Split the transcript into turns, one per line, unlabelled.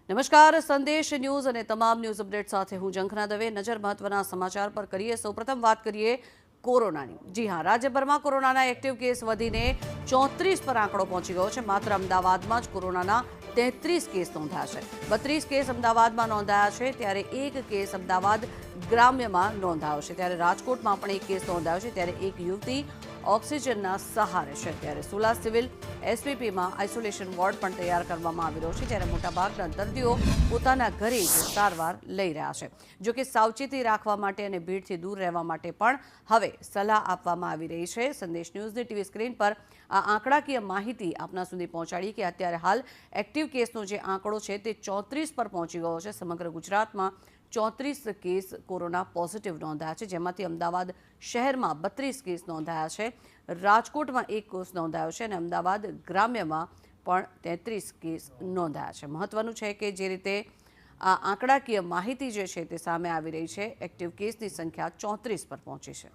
નમસ્કાર, સંદેશ ન્યૂઝ અને તમામ ન્યૂઝ અપડેટ સાથે હું ઝંખના દવે. નજર મહત્વના સમાચાર પર કરીએ. સૌપ્રથમ વાત કરીએ કોરોનાની. જી હા, રાજ્યભરમાં કોરોનાના એક્ટિવ કેસ વધીને 34 પર આંકડો પહોંચી ગયો છે. માત્ર અમદાવાદમાં જ કોરોનાના 33 કેસ નોંધાયા છે. 32 કેસ અમદાવાદમાં નોંધાયા છે, ત્યારે એક કેસ અમદાવાદ ગ્રામ્યમાં નોંધાયો છે. ત્યારે રાજકોટમાં પણ એક કેસ નોંધાયો છે, ત્યારે એક યુવતી ઓક્સિજનના સહારે છે. ત્યારે સોલા સિવિલ એસપીપીમાં આઇસોલેશન વોર્ડ પણ તૈયાર કરવામાં આવી રહ્યો છે, જ્યારે મોટાભાગના દર્દીઓ પોતાના ઘરે જ સારવાર લઈ રહ્યા છે. જોકે સાવચેતી રાખવા માટે અને ભીડથી દૂર રહેવા માટે પણ હવે સલાહ આપવામાં આવી રહી છે. સંદેશ ન્યૂઝની ટીવી સ્ક્રીન પર આ આંકડાકીય માહિતી આપના સુધી પહોંચાડી કે અત્યારે હાલ એક્ટિવ કેસનો જે આંકડો છે તે 34 પર પહોંચી ગયો છે. સમગ્ર ગુજરાતમાં 34 કેસ કોરોના પોઝિટિવ નોંધાયા છે, જેમાંથી અમદાવાદ શહેરમાં 32 કેસ નોંધાયા છે, રાજકોટમાં એક કેસ નોંધાયો છે અને અમદાવાદ ગ્રામ્યમાં પણ 33 કેસ નોંધાયા છે. મહત્વનું છે કે જે રીતે આ આંકડાકીય માહિતી જે છે તે સામે આવી રહી છે, એક્ટિવ કેસની સંખ્યા 34 પર પહોંચી છે.